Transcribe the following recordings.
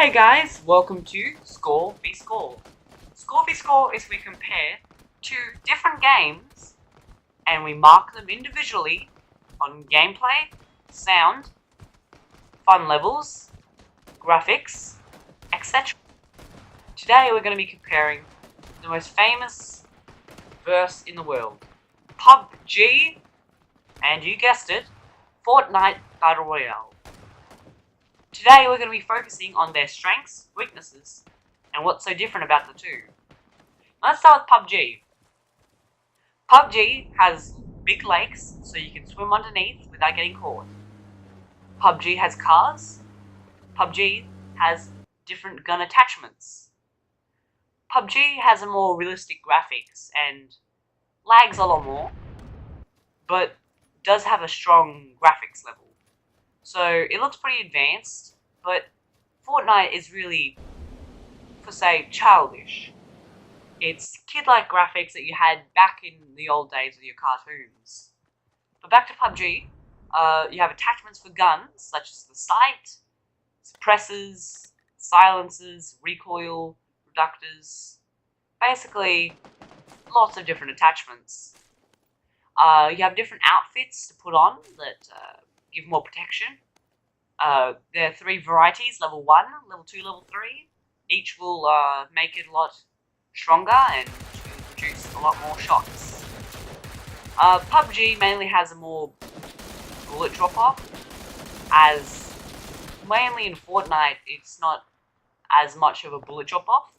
Hey guys, welcome to Score v Score. Score v Score is we compare two different games and we mark them individually on gameplay, sound, fun levels, graphics, etc. Today we're going to be comparing the most famous verse in the world, PUBG, and you guessed it, Fortnite Battle Royale. Today we're going to be focusing on their strengths, weaknesses, and what's so different about the two. Let's start with PUBG. PUBG has big lakes, so you can swim underneath without getting caught. PUBG has cars. PUBG has different gun attachments. PUBG has a more realistic graphics and lags a lot more, but does have a strong graphics level. So it looks pretty advanced, but Fortnite is really, for say, childish. It's kid-like graphics that you had back in the old days with your cartoons. But back to PUBG, you have attachments for guns, such as the sight, suppressors, silencers, recoil, reductors. Basically, lots of different attachments. You have different outfits to put on that give more protection. There are three varieties, level 1, level 2, level 3. Each will make it a lot stronger and will produce a lot more shots. PUBG mainly has a more bullet drop-off, as mainly in Fortnite it's not as much of a bullet drop-off.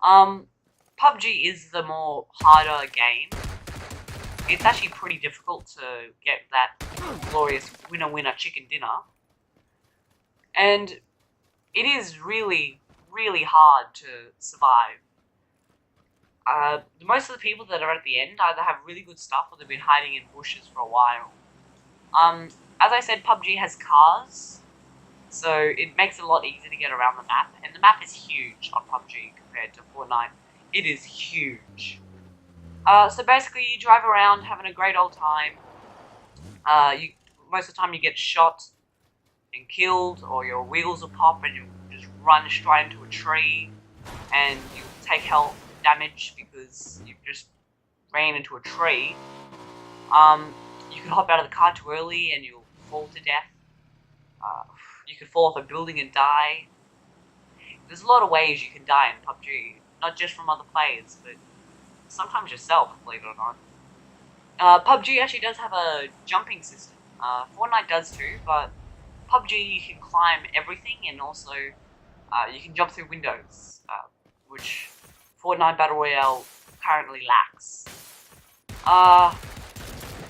PUBG is the more harder game. It's actually pretty difficult to get that glorious winner chicken dinner. And it is really, really hard to survive. Most of the people that are at the end either have really good stuff or they've been hiding in bushes for a while. As I said, PUBG has cars, so it makes it a lot easier to get around the map. And the map is huge on PUBG compared to Fortnite. It is huge. So basically, you drive around having a great old time. Most of the time you get shot and killed, or your wheels will pop and you just run straight into a tree, and you take health damage because you just ran into a tree. You can hop out of the car too early and you'll fall to death. You could fall off a building and die. There's a lot of ways you can die in PUBG, not just from other players, but sometimes yourself, believe it or not. PUBG actually does have a jumping system. Fortnite does too, but PUBG you can climb everything, and also you can jump through windows, which Fortnite Battle Royale currently lacks.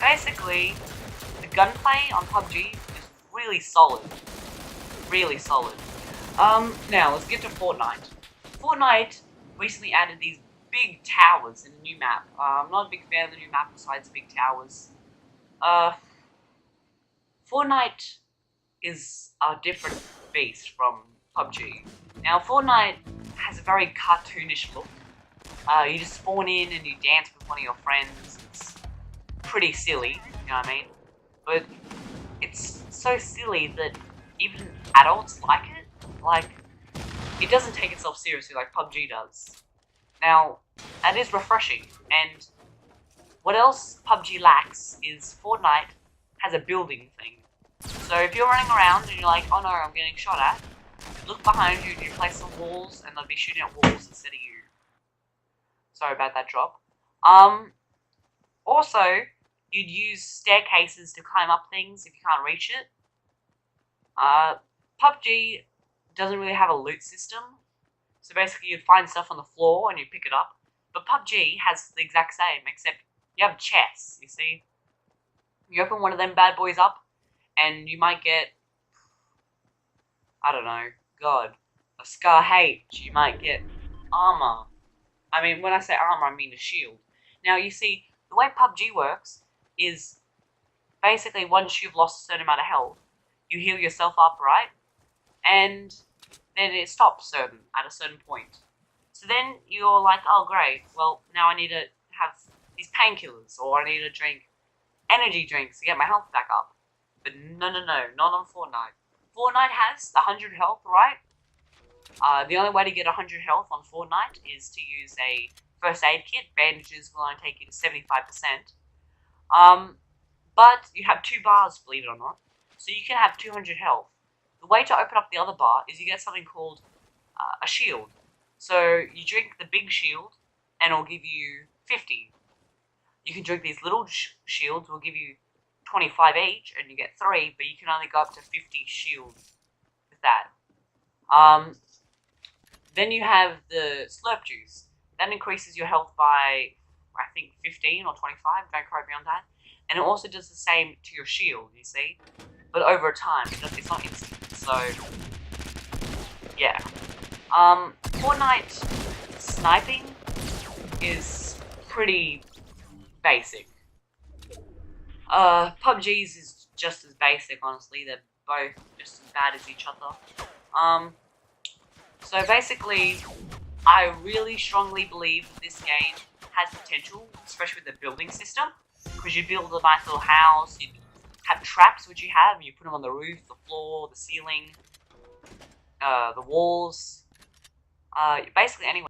Basically, the gunplay on PUBG is really solid. Really solid. Now, let's get to Fortnite. Fortnite recently added these big towers in the new map. I'm not a big fan of the new map besides big towers. Fortnite is a different beast from PUBG. Now, Fortnite has a very cartoonish look. You just spawn in and you dance with one of your friends. It's pretty silly, you know what I mean? But it's so silly that even adults like it. Like, it doesn't take itself seriously like PUBG does. Now, that is refreshing, and what else PUBG lacks is Fortnite has a building thing. So if you're running around and you're like, oh no, I'm getting shot at, look behind you and you place some walls and they'll be shooting at walls instead of you. Sorry about that drop. Also, you'd use staircases to climb up things if you can't reach it. PUBG doesn't really have a loot system. So basically you'd find stuff on the floor and you pick it up. But PUBG has the exact same, except you have chests, you see. You open one of them bad boys up, and you might get, I don't know, God, a Scar H. You might get armor. I mean, when I say armor, I mean a shield. Now, you see, the way PUBG works is basically once you've lost a certain amount of health, you heal yourself up, right? And then it stops at a certain point. So then you're like, oh great, well now I need to have these painkillers, or I need to drink energy drinks to get my health back up. But no, not on Fortnite. Fortnite has 100 health, right? The only way to get 100 health on Fortnite is to use a first aid kit. Bandages will only take you to 75%. But you have 2 bars, believe it or not. So you can have 200 health. The way to open up the other bar is you get something called a shield. So you drink the big shield, and it'll give you 50. You can drink these little shields, will give you 25 each, and you get 3, but you can only go up to 50 shields with that. Then you have the slurp juice. That increases your health by, I think, 15 or 25, don't quote me on that. And it also does the same to your shield, you see? But over time, it's not instant, so, yeah. Fortnite sniping is pretty basic. PUBG's is just as basic, honestly. They're both just as bad as each other. So basically, I really strongly believe this game has potential, especially with the building system, because you build a nice little house, you have traps, which you have, you put them on the roof, the floor, the ceiling, the walls, basically anywhere.